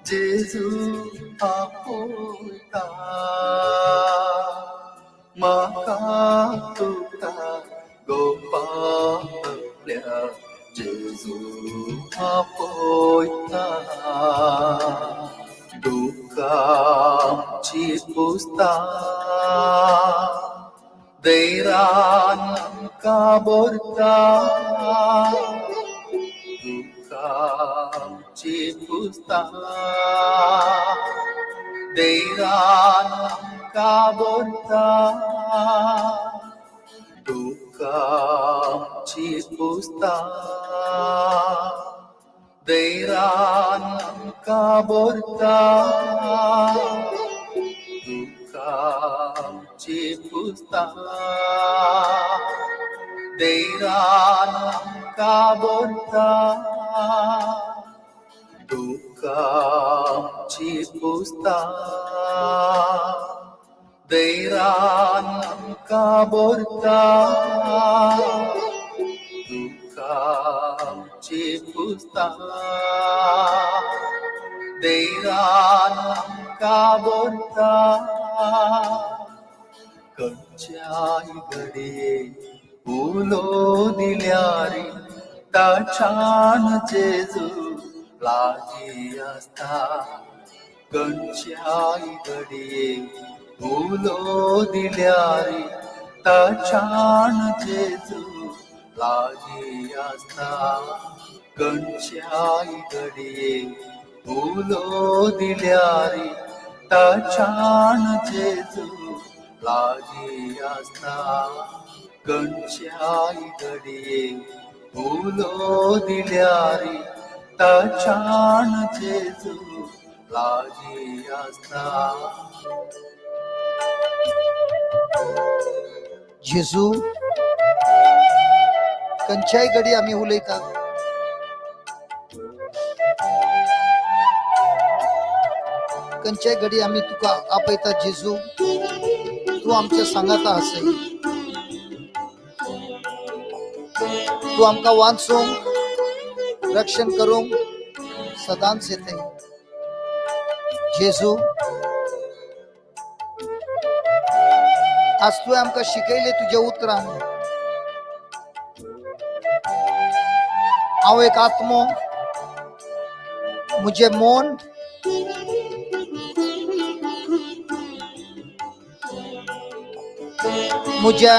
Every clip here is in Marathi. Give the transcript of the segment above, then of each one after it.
जेजू आपोयता म्हाका तुका गोपाल्या जेजू आपोयता दुःखाची पुस्ता दैरान काबोरता दुःखाची पुस्ता दैरान काबोरता दुःखाची पुस्ता दैरान काबोरता दुःखाची पुस्ता दैरान काबोरता दुःखाची पुस्ता दैरान काबोरता दुःखाची पुस्ता दैरान काबोरता खंयच्याय घडये उलो दिल्यार ताच्यान जेजू लागीं आसता खंयच्याय घडये उलो दिल्यार ताच्यान जेजू लागीं आसता खंयच्याय घडये उलो दिल्यार ताच्यान जेजू लागीं आसता खंयच्याय घडये उलो दिल्यार ताच्यान जेजू लागीं आसता. जेजू खंयच्याय घडी आमी उलयतात खंयच्याय घडी आमी तुका आपयता जेजू तू आमच्या सांगाता आसय तू आमकां वाचूंक रक्षण करूंक सदांच येते जेजू आज तुवें आमकां शिकयले तुज्या उतरान हांव एक आत्मो म्हजें मन म्हज्या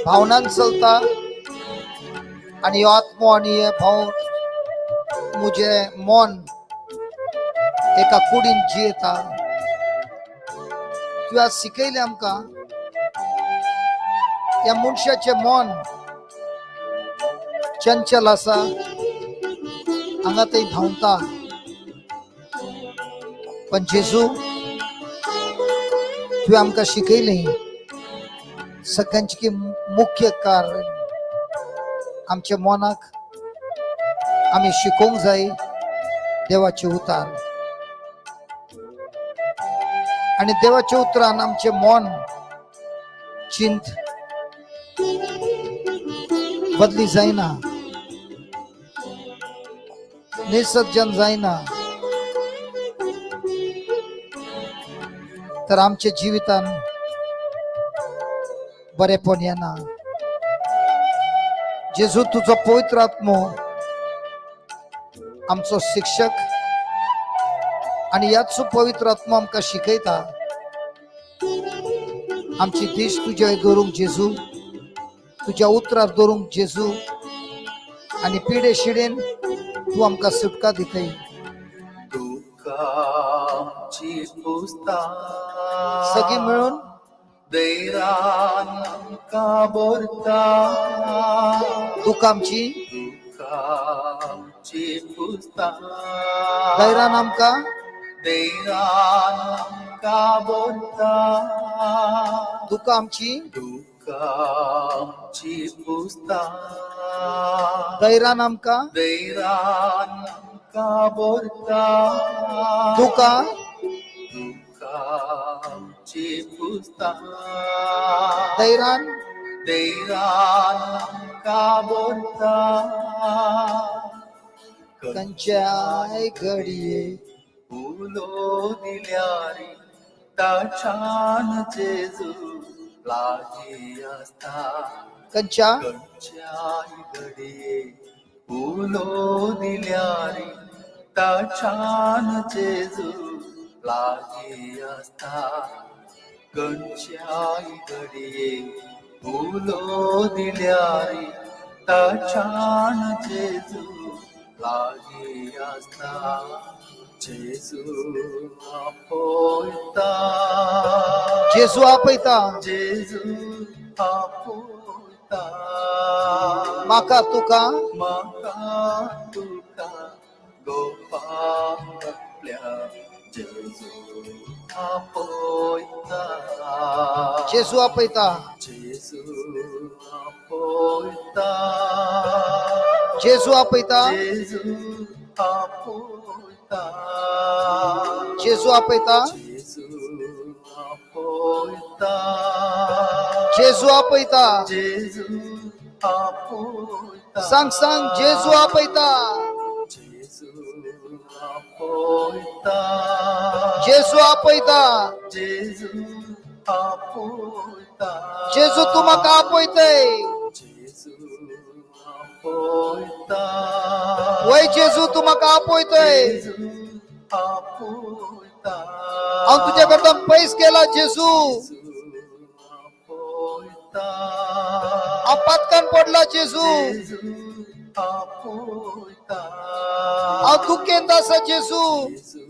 भावनान चलता आनी हो आत्मो आनी हे भाव म्हजें मन एका कुडीन जियेता. तुवें आज शिकयलें आमकां ह्या मनशाचें मन चंचल आसा हांगा थंय धांवता पण जेजू तुवें आमकां शिकयलें सगळ्यांची मुख्य कारण आमच्या मनाक आमी शिकोवंक जाय देवाचे उतार आणि देवाच्या उतरान आमचे मन चिंत बदली जायना निसर्जन जायना तर आमच्या जिवितान बरेपण येना. जेजू तुझो पवित्र आत्मो आमचो शिक्षक आणि याचो पवित्र आत्मा आमकां शिकयता आमची दिश तुज्या दवरूंक जेजू तुज्या उतरार दवरूंक जेजू आणि पिडे शिडेन तू आमकां सुटका दितय. दुःखाची पुस्ता सगळी मिळून दैरान काबोरता दुःख आमची दुःखाची पुस्ता दैरान आमकां दैरान काबोरता दुःख आमची दुःखाची पुस्ता दैरान आमकां दैरान काबोरता दुःखा दुःखाची पुस्ता दैरान दैरान काबोरता कंचाय घडिये फुलो दिल्यारी ताछान जेजू लागी असता कंचा कंचाई घडिये फुलो दिल्यारी ताछान जेजू लागी असता कंचाई घडिये फुलो दिल्यारी ताछान जेजू लागी असता जेजू आपोयता जेजू आपयता जेजू आपोयता माका तुका म्हाका तुका गोपाळल्या जेजू आपोयता जेजू आपयता जेजू आपोयता जेजू आपयता जेजू आपोयता जेजू आपयता जेजू आपोयता जेजू आपयता जेजू आपोयता सांग सांग जेजू आपयता जेजू आपोयता जेजू आपयता जेजू आपोयता जेजू तू म्हाका आपयतय जेजू आपोयता वय जेजू तू म्हाका आपयतय जेजू आपोयता हांव तुझ्या करता पयस केला जेजू आपोयता हांव पातकान पडला जेजू जेजू आपोयता हांव दुखेंत आसा जेजू जेजू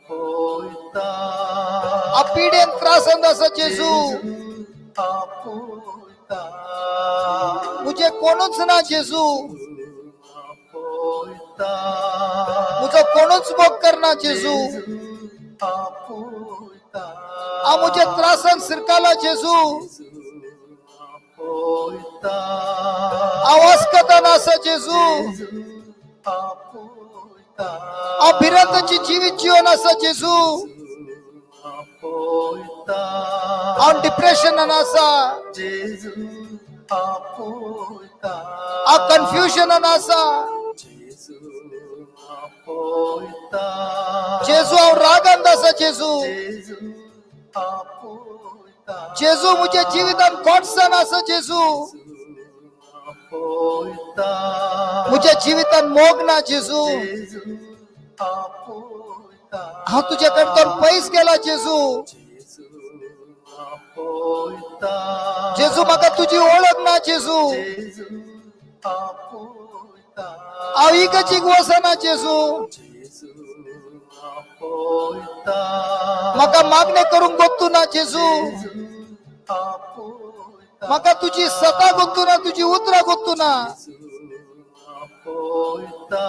आपोयता हांव पिडेन त्रासांत आसा जेजू आपोयता मुझे कोणूच ना जेजू आपोयता मुजो कोणूच मोग करना जेजू आपोयता हांव मुझे त्रासांत सिरकाला जेजू आपोयता हांव अस्कतान आसा जेजू आपोयता हांव भिरांताची जिवीत जिवन आसा जेजू आपोयता हांव डिप्रेशनान आसा जेजू आपोयता हांव कन्फ्युजनान आसा जेजू आपोयता जेजू हांव रागांत आसा जेजू जेजू आपोयता जेजू मुझे जिवितान खोटसाण आसा जेजू आपोयता मुझे जिवितान मोग ना जेजू जेजू आपोयता हांव तुजे कडच्यान पयस गेला जेजू जेजू आपोयता जेजू म्हाका तुजी ओळख ना जेजू जेजू आपोयता हांव इगर्जीक वचना जेजू जेजू आपोयता म्हाका मागणे करूंक गोत्तू ना जेजू जेजू आपोयता म्हाका तुजी सता गोत्तू ना तुजी उतरां गोत्तू ना आपोयता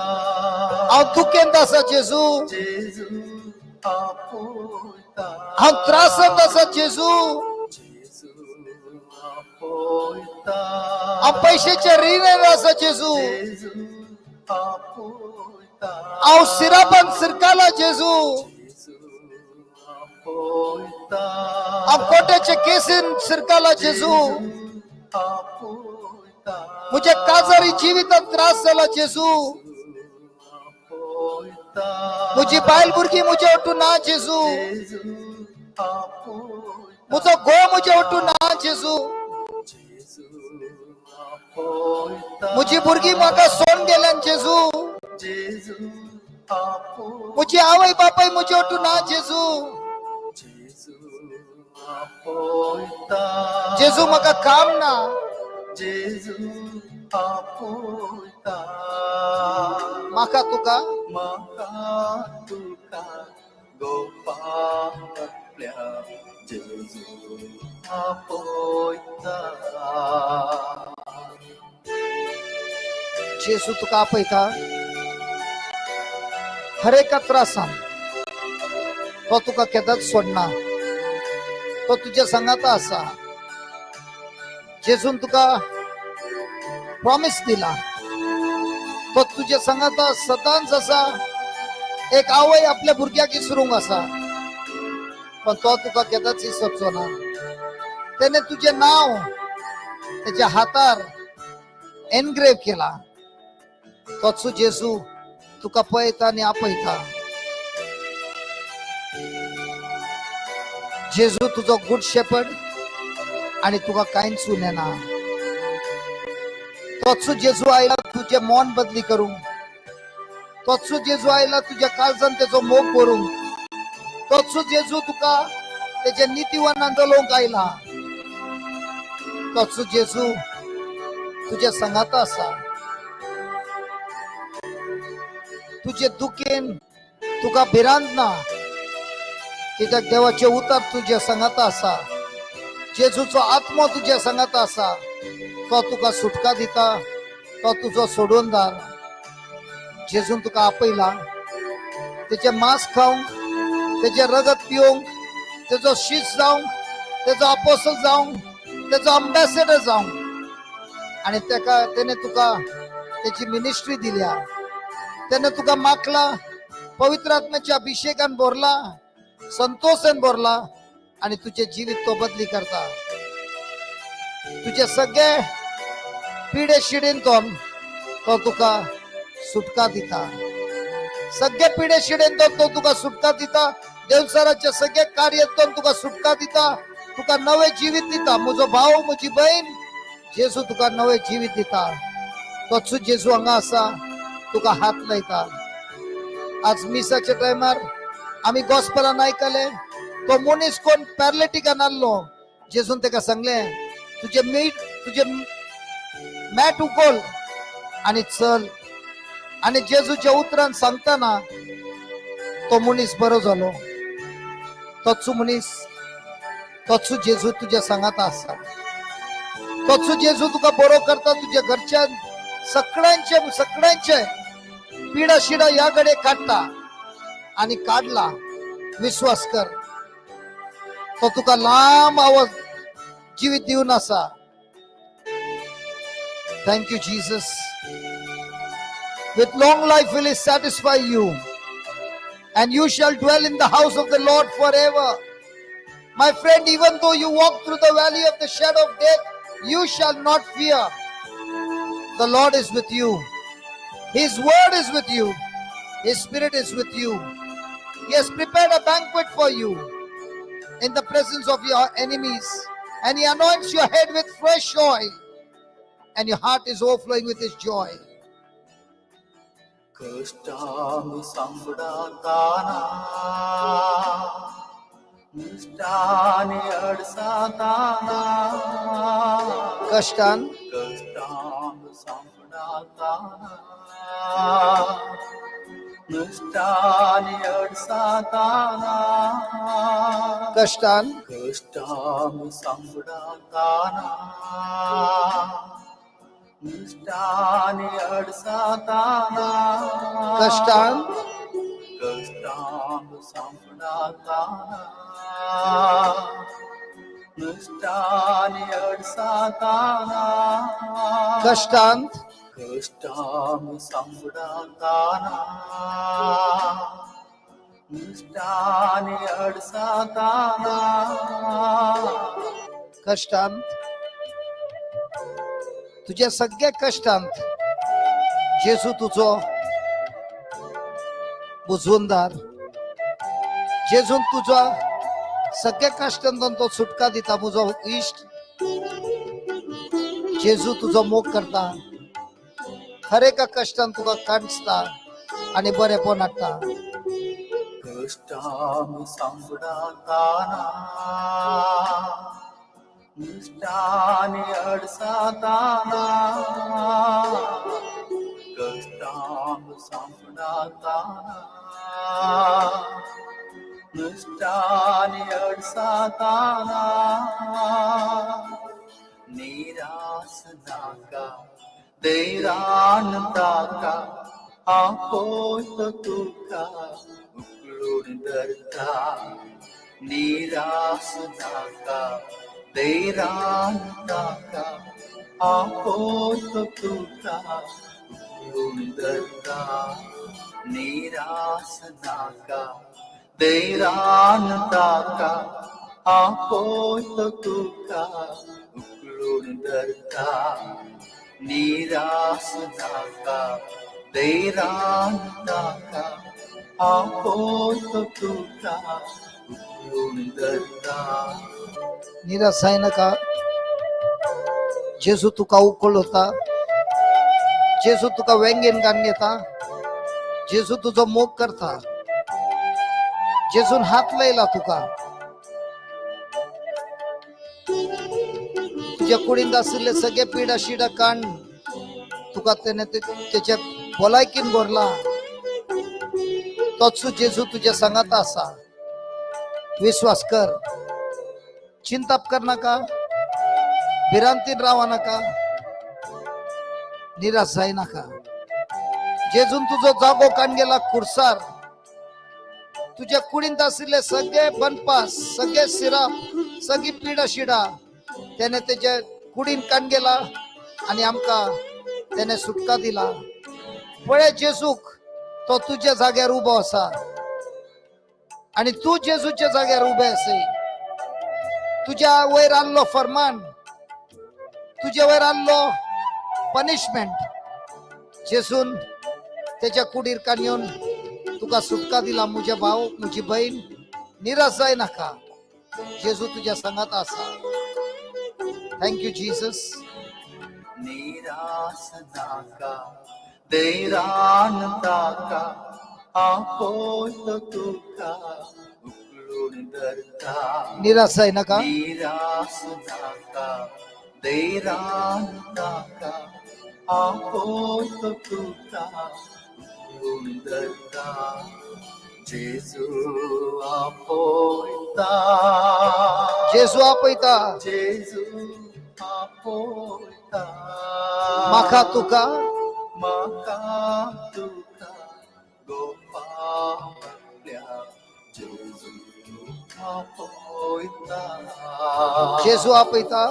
हांव दुखेंत आसा जेजू जेजू आपोयता हांव त्रासांत आसा जेजू जेजू आपोयता हांव पयशाच्या रिणेर आसा जेजू जेजू आपोयता हांव सिरापान सिरकाला जेजू जेजू आपोयता हांव कोट्याचे केसीन सिरकाला जेजू आपोयता मुझे काजारी जिवितांत त्रास जाला जेजू आपोयता मुजी बायल भुरगीं मुजे वटू ना जेजू जेजू आपोयता मुजो घोव मुजे वटू ना जेजू जेजू आपोयता मुजी भुरगीं म्हाका सोडून गेल्यान जेजू जेजू आपोयता मुजी आवय बापाय मुजे वटू ना जेजू जेजू आपोयता जेजू म्हाका काम ना जेजू आपोयता म्हाका तुका म्हाका तुका गोपाळल्या जेजू आपोयता जेजू तुका आपयता हर एका त्रासान तो तुका केदांच सोडना तो तुज्या संगाता आसा जेजून तुका प्रॉमिस दिला तो तुज्या संगाता सदांच आसा एक आवय आपल्या भुरग्याक इसरूंक आसा पण तो तुका केदांच इसरचो ना त्याने तुझे नाव त्याच्या हातार एनग्रेव केला तोच जेजू तुका पळयता आनी आपयता. जेजू तुजो गुड शेपर्ड आणि तुका कांयच उरना. तोच जेजू आयला तुझे मन बदली करूंक. तोच जेजू आयला तुझ्या काळजान तेजो मोग भरूंक. तोच जेजू तुका तेजे नितीवनान चलोवंक आयला. तोच जेजू तुझ्या संगाता आसा. तुझे दुखेन तुका भिरांत ना, कित्याक देवाचे उतर तुझ्या संगाता आसा. जेजूचो आत्मो तुझ्या संगाता आसा. तो तुका सुटका दिता. तो तुजो सोडूनदार. जेजून तुका आपयला तेजे मांस खावंक, तेजे रगत पिवंक, तेजो शीश जावंक, तेजो अपोस्टल जावंक, तेजो अंबॅसेडर जावंक. आणि तेने तुका तेची मिनिस्ट्री दिल्या. त्याने तुका माखला, पवित्र आत्म्याच्या अभिषेकान भरला, संतोषान भरला आणि तुझे जीवित तो बदली करता. तुझे सगळे पिडे शिडेंतून तो तुका सुटका दिता. सगळे पिडे शिडेंतून तो तुका सुटका दिता. देवसराचे सगळे कार्यातून तुका सुटका दिता. तुका नवे जीवित दिता. म्हजो भाव, म्हजी बहीण, जेजू तुका नवे जीवित दिता. तोच जेजू हांगा आसा, तुका हात लायता. आज मिसाच्या टायमार आम्ही गॉस्पेलान आयकले, तो मनीस कोण पॅरालिटिकान आसलो. जेजून तेका सांगले, तुझे मॅट उखल आणि चल. आणि जेजूच्या उतरान सांगताना तो मनीस बरो जालो. तोच मनीस, तोच जेजू तुझ्या सांगाता आसा. तोच जेजू तुका बरो करता. तुझ्या घरच्या सगळ्यांचे पिडा शिडा या गडे काढता आणि काढला. विश्वास कर. तो तुका लांब आवाज जीवित दिवन आसा. Thank you Jesus. With long life will he satisfy you, and you shall dwell in the house of the Lord forever. My friend, even though you walk through the valley of the shadow of death, you shall not fear. The Lord is with you. His word is with you. His spirit is with you. He has prepared a banquet for you in the presence of your enemies, and he anoints your head with fresh oil, and your heart is overflowing with his joy. कष्टामी संकटाताना, निष्ठाने अडसाताना, कष्टामी संकटाताना, निष्ठाने अडसाताना, कष्टामी संकटाताना, निष्ठाने अडसाताना, संपणाताना, निष्ठाने अडसाताना, कष्टामी संपणाताना, निष्ठाने अडसाताना, तुझ्या सगळ्या कष्टांत जेजू तुझो बुजवूनदार. जेजून तुझ्या सगळ्या कष्टांतून तो सुटका दिता. म्हजो इश्ट जेजू तुझो मोग करता. हर एका कष्टान तुका काणसता आणि बरेपण हाडटा. कष्टामी संकटाताना, निष्ठाने अडसाताना, कष्टामी संकटाताना, निष्ठाने अडसाताना, निराश नाका दैरान ताका, आपोत तुका उकळून धरता. निराश नाका दैरान ताका, आपोत तुका उकळून धरता. निराश नाका दैरान ताका, आपोत तुका उकळून धरता. निराश नाका देरान ताका आपोतो तुका उकळून धरता. निराश आहे नका. जेजू तुका उकळवता. जेजू तुका व्यंगेन गान घेता. जेजू तुझो मोग करता. जेजून हात लायला तुका. तुझ्या कुडींत आशिल्ले सगळे पिडा शिडा काण तुका त्याने त्याच्या भलायकीन भरला. तोच जेजू तुझ्या संगात असा. विश्वास कर. चिंताप कर नका. भिरांतीन रावा नका. निराश जाय नका. जेजून तुझो जागो काण गेला खुर्सार. तुझ्या कुडींत आशिल्ले सगळे बनपास, सगळे सिराप, सगळी पिडा शिडा त्याने त्याच्या कुडीन काण गेला आणि आमका त्याने सुटका दिला. पळे जेजूक तो तुझ्या जाग्यार उभो असा आणि तू जेजूच्या जाग्यार उभे असे. तुझ्या वयर आणलो फरमान, तुझ्या वयर आणलो पनिशमेंट. जेजून त्याच्या कुडीर कान येऊन तुका सुटका दिला. मुझे भाऊ, मुझी बहीण, निराश जाय नका. जेजू तुझ्या संगात असा. Thank you Jesus. निराश नाका देरान ताका आपोतो तुका उकळून धरता. निराश आहे नका. निराश नाका देरान ताका आपोतो तुका उकळून धरता. जेजू आपोयता. जेजू आपयता. जेजू आपोयता. माका तुका माका तुका गोपाल्या. जेजू आपोयता. जेजू आपयता.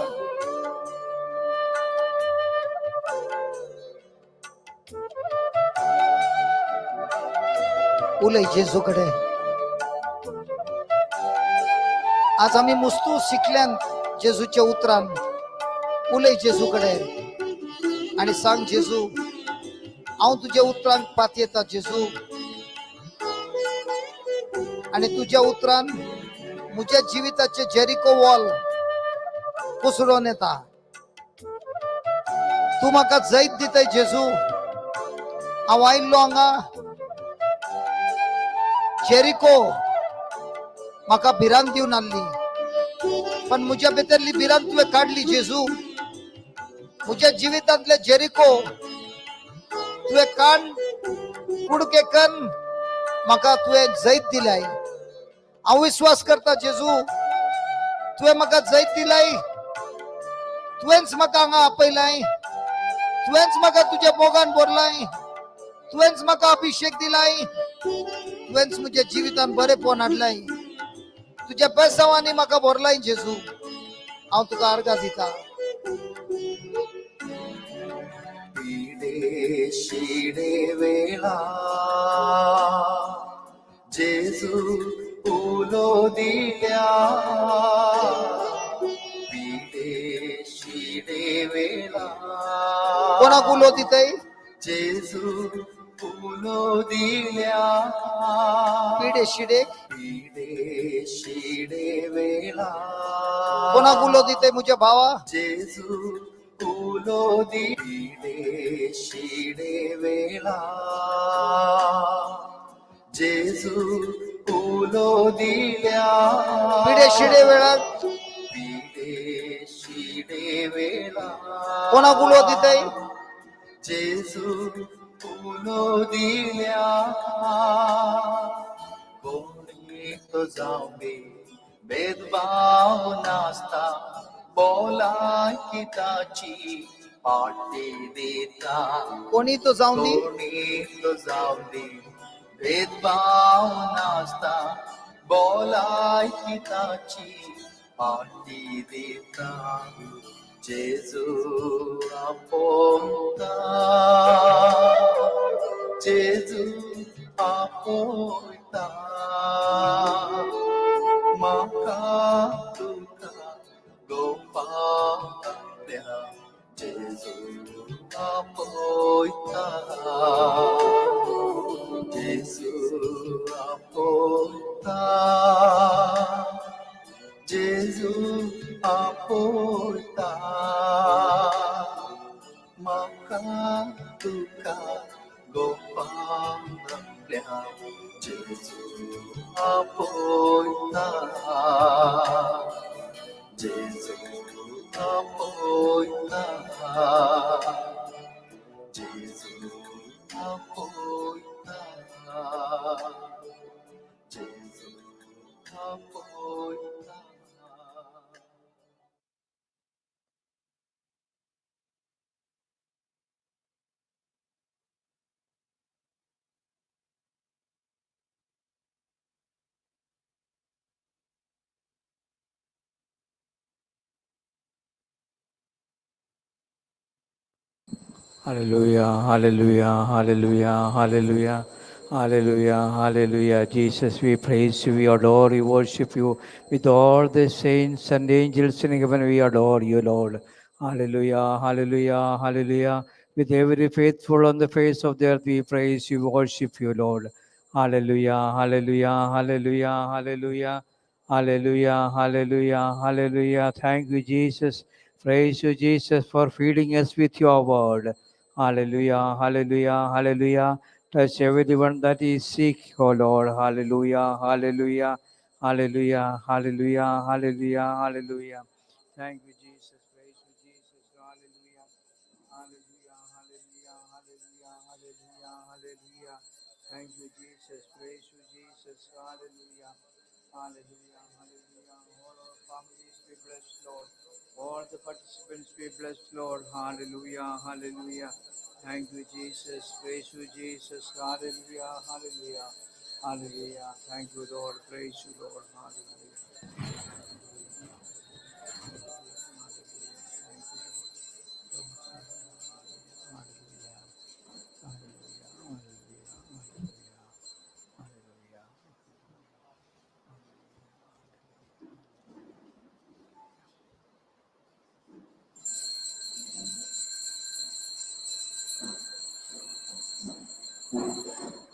उलय जेजूकडे. आज आम्ही मुस्तू शिकल्यान जेजूच्या उतरान. उलय जेजूकडे आणि सांग, जेजू हांव तुझ्या उतरान पात येता. जेजू आणि तुझ्या उतरान मुझ्या जिविताचे जेरिको वॉल कुसडून येता. तू म्हाका जैत दितय जेजू. हांव आयिल्लो हांगा जेरिको म्हाका भिरांत दिवन आहली, पण मुझ्या भितरली भिरांत तुवें काडली. जेजू मुझ्या जिवितांतले जेरिको तुवें काण कुडके कन म्हाका तुवें जैत दिलाय. हांव विश्वास करता जेजू, तुवें म्हाका जैत दिलाय. तुवेंच म्हाका हांगा आपयलाय. तुवेंच म्हाका तुज्या मोगान भरलाय. तुवेंच म्हाका अभिषेक दिलाय. तुवेंच मुझ्या जिवितान बरेपण हाडलाय. तुज्या बेसांवांनी म्हाका भरलाय. जेजू हांव तुका अर्घा दिता. पिडे शिडे वेळा जेजू उलो दिल्या. पिडे शिडे वेळा कोणाक उलो दितय? जेजू उलो दिल्या. पिडे शिडे पिडे शिडे वेळा कोणाक उलो दितय? मुझ्या भावा. जेजू उलो पिडे शिडे वेळा जेजू उलो दिल्या. पिडे शिडे वेळात पिडे शिडे वेळा कोणाक उलो दितय? जेजू उलो दिल्या. कोणी तो जाऊ दे भेदभाव नासता. बोलायकी ताची पाटी देता. कोणी तो जाऊन दी. कोणी तो जाऊ दे भेदभाव नासता. बोलायकी ताची पाटी देता. जेजू आपोयता. जेजू आपोयता. म्हाका तुका गोपाल्या. जेजू आपोयता. Jesus aporta makatuka gopamapya Jesus aporta Jesus aporta Jesus aporta Jesus aporta. Hallelujah, hallelujah, hallelujah, hallelujah, hallelujah, hallelujah. Jesus, we praise you, we adore you, worship you with all the saints and angels in heaven. We adore you, Lord. Hallelujah, hallelujah, hallelujah. With every faithful on the face of the earth, we praise you, worship you, Lord. Hallelujah, hallelujah, hallelujah, hallelujah, hallelujah, hallelujah, hallelujah. Thank you, Jesus. Praise you, Jesus, for feeding us with your word. Hallelujah, hallelujah, hallelujah. Touch everyone that is sick, oh Lord. Hallelujah, hallelujah, hallelujah, hallelujah, hallelujah, hallelujah. Thank you, Jesus. Praise you, Jesus. Hallelujah, hallelujah, hallelujah, hallelujah, hallelujah, hallelujah. Thank you, Jesus. Praise you, Jesus. Hallelujah, hallelujah, hallelujah. All our families be blessed, Lord. All the participants be blessed, Lord. Hallelujah, hallelujah. Thank you, Jesus. Praise you, Jesus. Hallelujah, hallelujah, hallelujah. Thank you, Lord. Praise you, Lord. Hallelujah. Hallelujah.